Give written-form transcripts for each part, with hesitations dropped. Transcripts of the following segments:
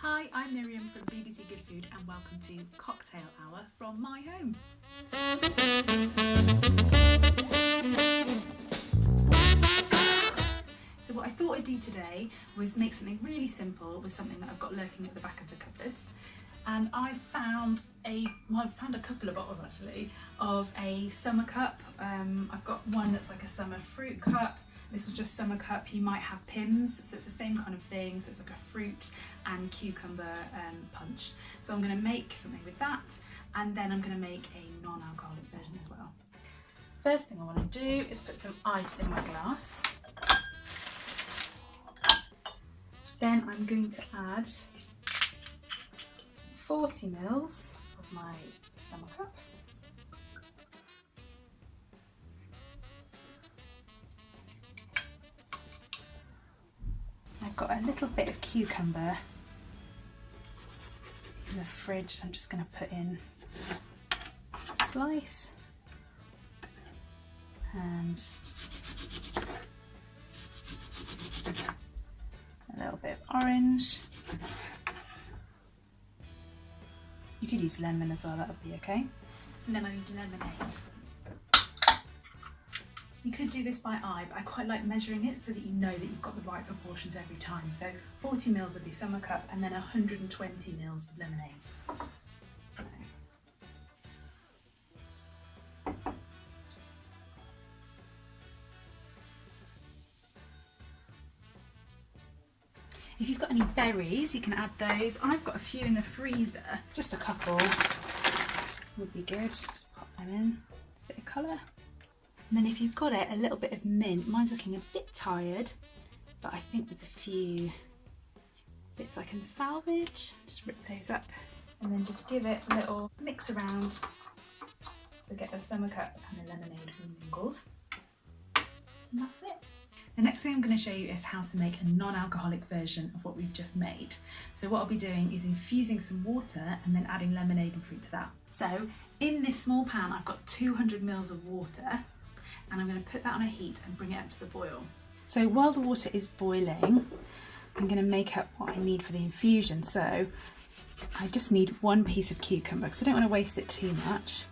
Hi, I'm Miriam from BBC Good Food and welcome to Cocktail Hour from my home. So what I thought I'd do today was make something really simple with something that I've got lurking at the back of the cupboards. And I found a couple of bottles actually of a summer cup. I've got one that's like a summer fruit cup. This was just summer cup. You might have Pimm's, so it's the same kind of thing. So it's like a fruit and cucumber punch. So I'm going to make something with that, and then I'm going to make a non-alcoholic version as well. First thing I want to do is put some ice in my glass. Then I'm going to add 40 ml of my summer cup. I've got a little bit of cucumber in the fridge, so I'm just going to put in a slice and a little bit of orange. You could use lemon as well, that would be okay. And then I need lemonade. You could do this by eye, but I quite like measuring it so that you know that you've got the right proportions every time. So 40 ml of the summer cup and then 120 ml of lemonade. If you've got any berries, you can add those. I've got a few in the freezer, just a couple would be good. Just pop them in, it's a bit of colour. And then if you've got it, a little bit of mint. Mine's looking a bit tired, but I think there's a few bits I can salvage. Just rip those up and then just give it a little mix around to get the summer cup and the lemonade mingled. And that's it. The next thing I'm going to show you is how to make a non-alcoholic version of what we've just made. So what I'll be doing is infusing some water and then adding lemonade and fruit to that. So in this small pan I've got 200 ml of water, and I'm going to put that on a heat and bring it up to the boil. So while the water is boiling, I'm going to make up what I need for the infusion. So I just need one piece of cucumber because I don't want to waste it too much,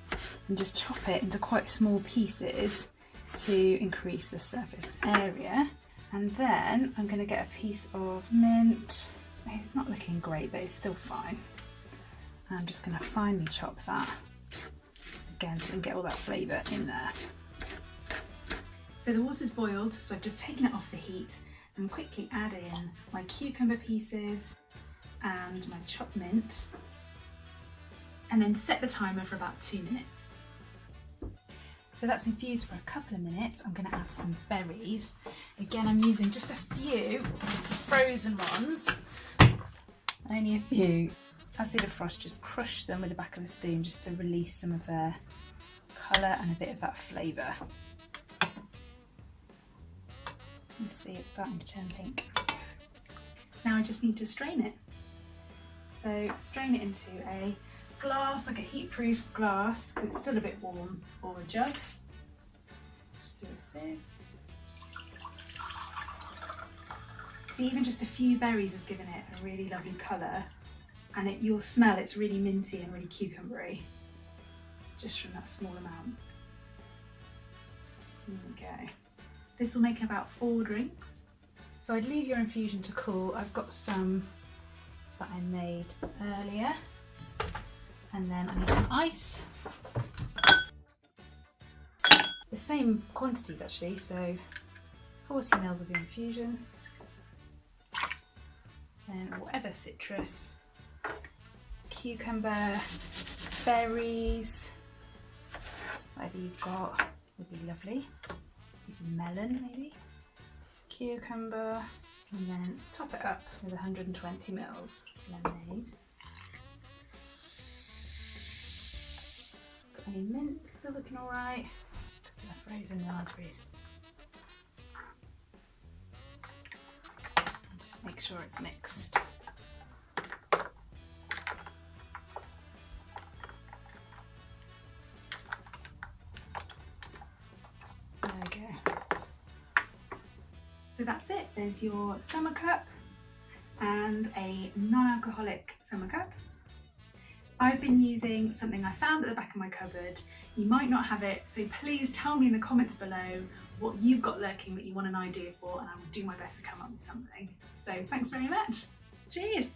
and just chop it into quite small pieces to increase the surface area. And then I'm going to get a piece of mint. It's not looking great, but it's still fine. And I'm just going to finely chop that again so we can get all that flavour in there. So the water's boiled, so I've just taken it off the heat and quickly add in my cucumber pieces and my chopped mint, and then set the timer for about 2 minutes. So that's infused for a couple of minutes. I'm going to add some berries. Again, I'm using just a few frozen ones, only a few. As they defrost, just crush them with the back of a spoon just to release some of their colour and a bit of that flavour. You see it's starting to turn pink. Now I just need to strain it. So strain it into a glass, like a heat-proof glass, because it's still a bit warm, or a jug. Just through a sieve. See, even just a few berries has given it a really lovely colour, and you'll smell it's really minty and really cucumbery, just from that small amount. There we go. This will make about 4 drinks. So I'd leave your infusion to cool. I've got some that I made earlier. And then I need some ice. The same quantities actually, so 40 ml of your infusion. Then whatever citrus, cucumber, berries, whatever you've got would be lovely. Some melon maybe, piece of cucumber, and then top it up with 120 ml lemonade. Got any mint, still looking alright. Couple of frozen raspberries. And just make sure it's mixed. There we go. So that's it, there's your summer cup and a non-alcoholic summer cup. I've been using something I found at the back of my cupboard. You might not have it, so please tell me in the comments below what you've got lurking that you want an idea for, and I will do my best to come up with something. So thanks very much. Cheers.